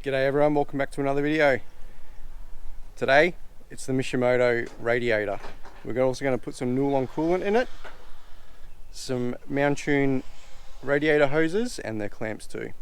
G'day everyone, welcome back to another video. Today it's the Mishimoto Radiator. We're also going to put some nylon coolant in it, some Mountune radiator hoses and their clamps too.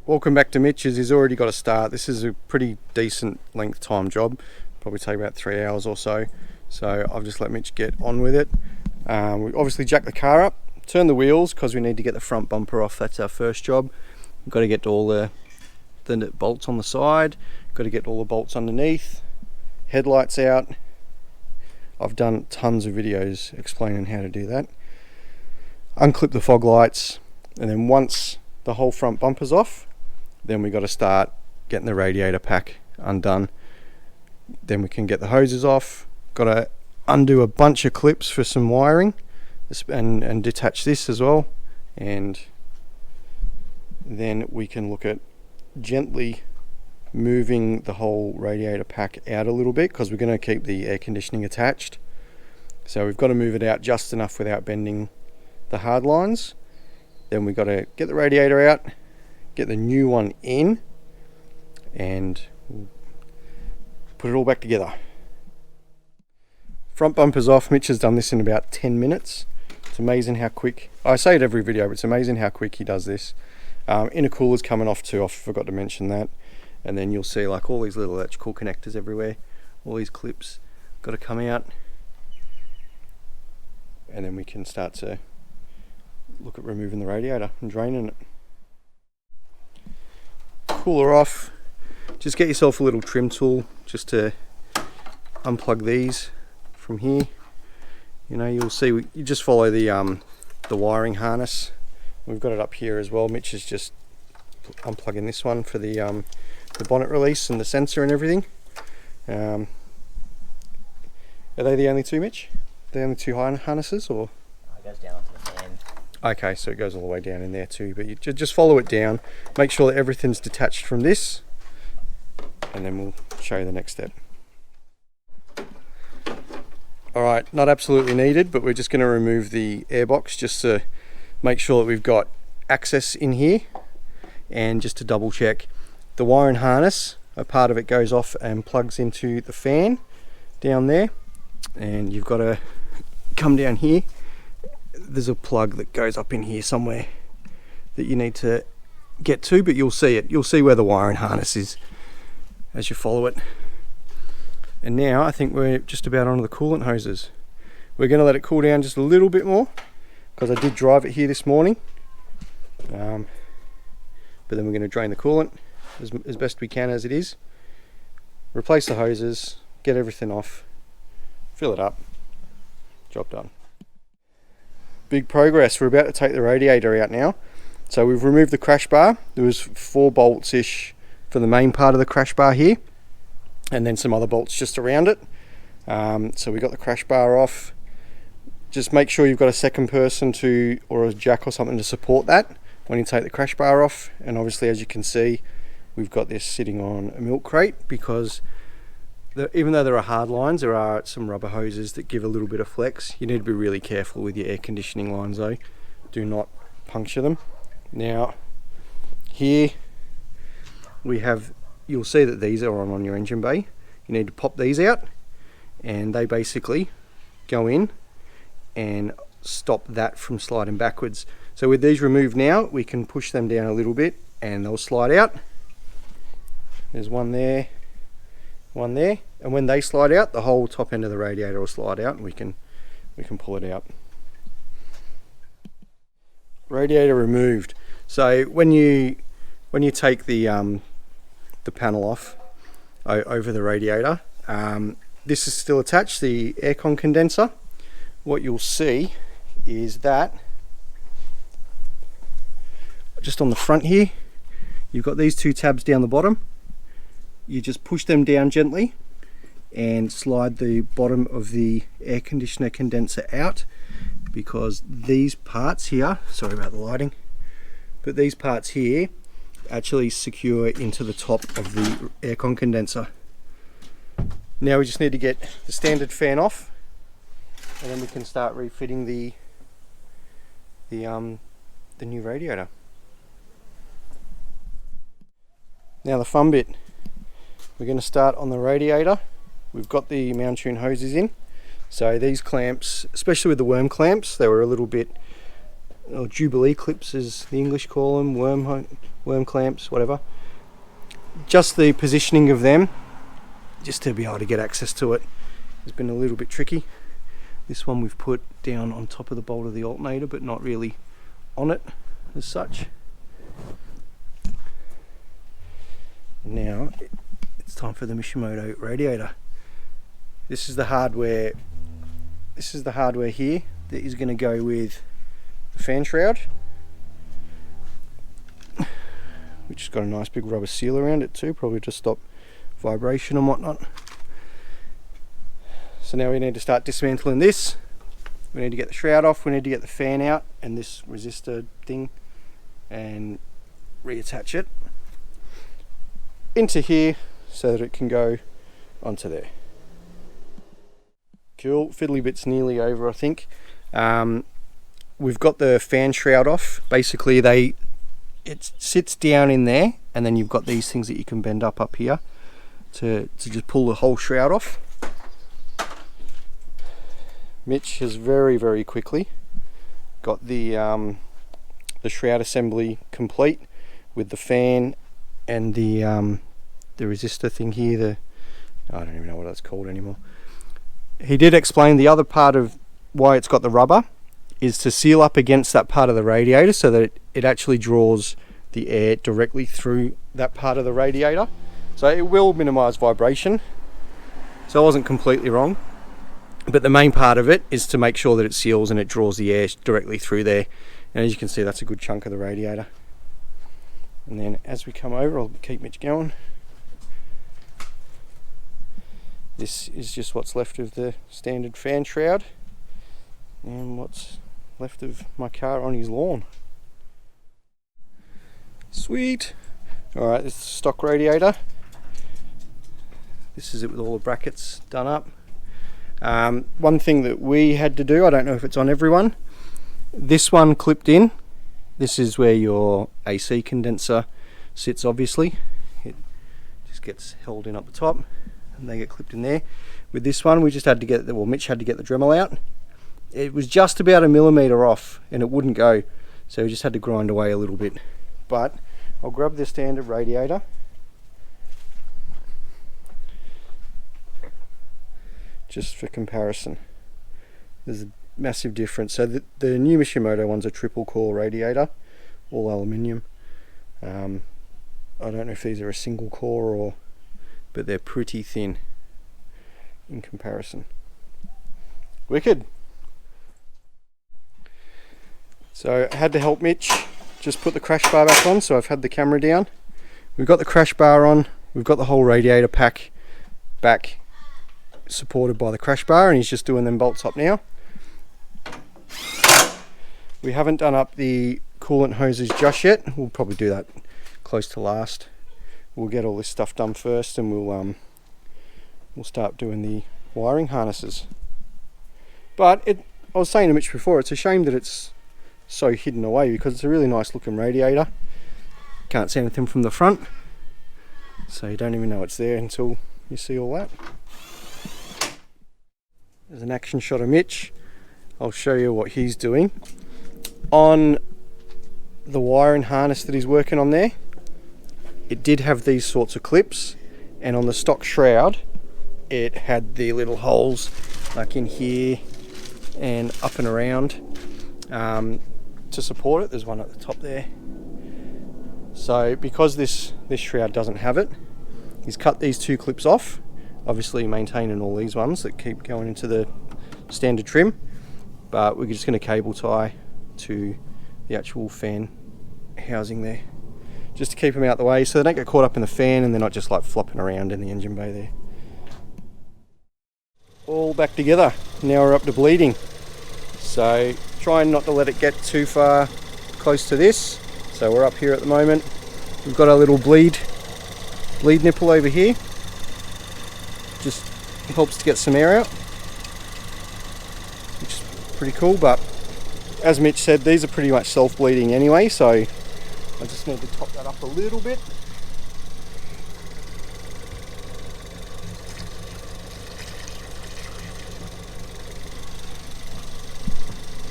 Welcome back to Mitch's. He's already got a start. This is a pretty decent length time job. Probably take about 3 hours or so. So I've just let Mitch get on with it. We obviously jack the car up, turn the wheels because we need to get the front bumper off. That's our first job. We've got to get all the bolts on the side. Got to get all the bolts underneath. Headlights out. I've done tons of videos explaining how to do that. Unclip the fog lights, and then once the whole front bumper's off, then we got to start getting the radiator pack undone. Then we can get the hoses off. Got to undo a bunch of clips for some wiring and detach this as well, and then we can look at gently moving the whole radiator pack out a little bit because we're going to keep the air conditioning attached. So we've got to move it out just enough without bending the hard lines. Then we got to get the radiator out, get the new one in, and put it all back together. Front bumper's off. Mitch has done this in about 10 minutes. It's amazing how quick, I say it every video, but it's amazing how quick he does this. Intercooler's coming off too, I forgot to mention that. And then you'll see like all these little electrical connectors everywhere, all these clips got to come out, and then we can start to look at removing the radiator and draining it. Cooler off. Just get yourself a little trim tool just to unplug these from here. You know, you'll see you just follow the wiring harness. We've got it up here as well. Mitch is just unplugging this one for the bonnet release and the sensor and everything. Are they the only two, Mitch? The only two harnesses, or? It goes down to the fan. Okay, so it goes all the way down in there too, but you just follow it down, make sure that everything's detached from this, and then we'll show you the next step. Alright, not absolutely needed, but we're just going to remove the airbox just to make sure that we've got access in here, and just to double check the wiring harness, a part of it goes off and plugs into the fan down there, and you've got to come down here. There's a plug that goes up in here somewhere that you need to get to, but you'll see it. You'll see where the wiring harness is as you follow it. And now I think we're just about onto the coolant hoses. We're going to let it cool down just a little bit more because I did drive it here this morning. But then we're going to drain the coolant as best we can as it is. Replace the hoses, get everything off, fill it up, job done. Big progress. We're about to take the radiator out now. So we've removed the crash bar. There was 4 bolts ish for the main part of the crash bar here, and then some other bolts just around it. So we got the crash bar off. Just make sure you've got a second person or a jack or something to support that when you take the crash bar off. And obviously, as you can see, we've got this sitting on a milk crate because even though there are hard lines, there are some rubber hoses that give a little bit of flex. You need to be really careful with your air conditioning lines though. Do not puncture them. Now, here we have, you'll see that these are on your engine bay. You need to pop these out, and they basically go in and stop that from sliding backwards. So with these removed now, we can push them down a little bit and they'll slide out. There's one there, one there, and when they slide out, the whole top end of the radiator will slide out and we can pull it out. Radiator removed. So when you take the panel off over the radiator, this is still attached, the aircon condenser. What you'll see is that just on the front here, you've got these 2 tabs down the bottom. You just push them down gently and slide the bottom of the air conditioner condenser out, because these parts here, sorry about the lighting, but these parts here actually secure into the top of the aircon condenser. Now we just need to get the standard fan off, and then we can start refitting the new radiator. Now the fun bit, we're going to start on the radiator. We've got the mount tune hoses in, so these clamps, especially with the worm clamps, they were a little bit, or jubilee clips as the English call them, worm clamps, whatever. Just the positioning of them, just to be able to get access to it, has been a little bit tricky. This one we've put down on top of the bolt of the alternator, but not really on it as such. Now it's time for the Mishimoto radiator. This is the hardware. This is the hardware here that is going to go with the fan shroud, which has got a nice big rubber seal around it too, probably to stop vibration and whatnot. So now we need to start dismantling this. We need to get the shroud off, we need to get the fan out and this resistor thing and reattach it into here so that it can go onto there. Cool, fiddly bit's nearly over, I think. We've got the fan shroud off. Basically it sits down in there, and then you've got these things that you can bend up here to just pull the whole shroud off. Mitch has very quickly got the shroud assembly complete with the fan and the resistor thing here. I don't even know what that's called anymore. He did explain the other part of why it's got the rubber is to seal up against that part of the radiator so that it actually draws the air directly through that part of the radiator. So it will minimize vibration. So I wasn't completely wrong. But the main part of it is to make sure that it seals and it draws the air directly through there. And as you can see, that's a good chunk of the radiator. And then as we come over, I'll keep Mitch going. This is just what's left of the standard fan shroud and what's left of my car on his lawn. Sweet. Alright, this is the stock radiator. This is it with all the brackets done up. One thing that we had to do, I don't know if it's on everyone, this one clipped in. This is where your AC condenser sits, obviously. It just gets held in up the top and they get clipped in there. With this one we just had to get, well, Mitch had to get the Dremel out. It was just about 1 millimeter off and it wouldn't go, so we just had to grind away a little bit. But I'll grab the standard radiator. Just for comparison, there's a massive difference. So the new Mishimoto one's a triple core radiator, all aluminium. I don't know if these are a single core but they're pretty thin in comparison. Wicked. So I had to help Mitch just put the crash bar back on, so I've had the camera down. We've got the crash bar on, we've got the whole radiator pack back supported by the crash bar, and he's just doing them bolts up now. We haven't done up the coolant hoses just yet. We'll probably do that close to last. We'll get all this stuff done first and we'll start doing the wiring harnesses. But I was saying to Mitch before, it's a shame that it's so hidden away because it's a really nice looking radiator. Can't see anything from the front, so you don't even know it's there until you see all that. There's an action shot of Mitch. I'll show you what he's doing. On the wiring harness that he's working on there, it did have these sorts of clips, and on the stock shroud it had the little holes like in here and up and around to support it. There's one at the top there. So because this shroud doesn't have it, he's cut these two clips off, obviously maintaining all these ones that keep going into the standard trim, but we're just going to cable tie to the actual fan housing there, just to keep them out the way so they don't get caught up in the fan and they're not just like flopping around in the engine bay there. All back together. Now we're up to bleeding. So trying not to let it get too far close to this. So we're up here at the moment. We've got our little bleed nipple over here. Just helps to get some air out, which is pretty cool. But as Mitch said, these are pretty much self-bleeding anyway, so I just need to top that up a little bit.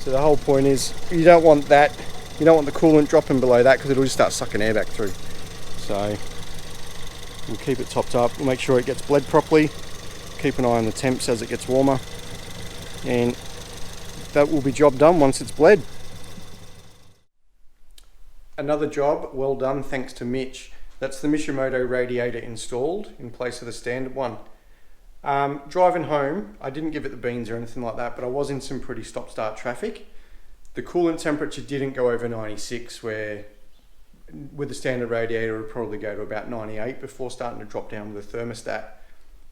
So the whole point is you don't want that, you don't want the coolant dropping below that because it'll just start sucking air back through. So we'll keep it topped up, we'll make sure it gets bled properly, keep an eye on the temps as it gets warmer, and that will be job done once it's bled. Another job well done thanks to Mitch. That's the Mishimoto radiator installed in place of the standard one. Driving home, I didn't give it the beans or anything like that, but I was in some pretty stop-start traffic. The coolant temperature didn't go over 96, where with the standard radiator it would probably go to about 98 before starting to drop down with the thermostat.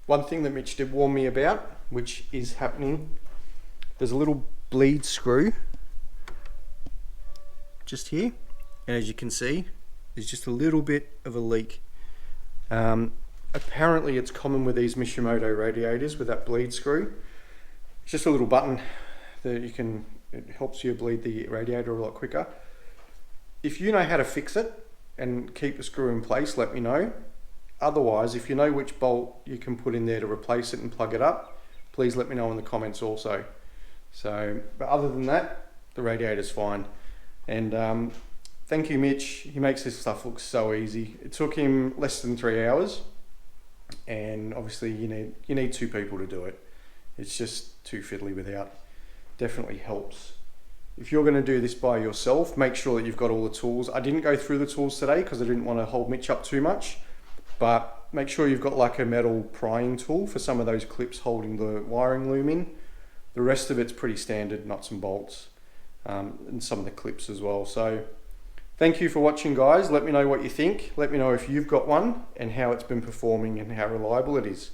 One thing that Mitch did warn me about, which is happening, there's a little bleed screw just here, and as you can see, there's just a little bit of a leak. Apparently it's common with these Mishimoto radiators with that bleed screw. It's just a little button that you can, it helps you bleed the radiator a lot quicker. If you know how to fix it and keep the screw in place, let me know. Otherwise, if you know which bolt you can put in there to replace it and plug it up, please let me know in the comments also. So, but other than that, the radiator's fine. And thank you, Mitch. He makes this stuff look so easy. It took him less than 3 hours. And obviously you need 2 people to do it. It's just too fiddly without. Definitely helps. If you're going to do this by yourself, make sure that you've got all the tools. I didn't go through the tools today because I didn't want to hold Mitch up too much, but make sure you've got like a metal prying tool for some of those clips holding the wiring loom in. The rest of it's pretty standard, nuts and bolts, and some of the clips as well. So thank you for watching, guys. Let me know what you think. Let me know if you've got one and how it's been performing and how reliable it is.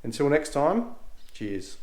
Until next time, cheers.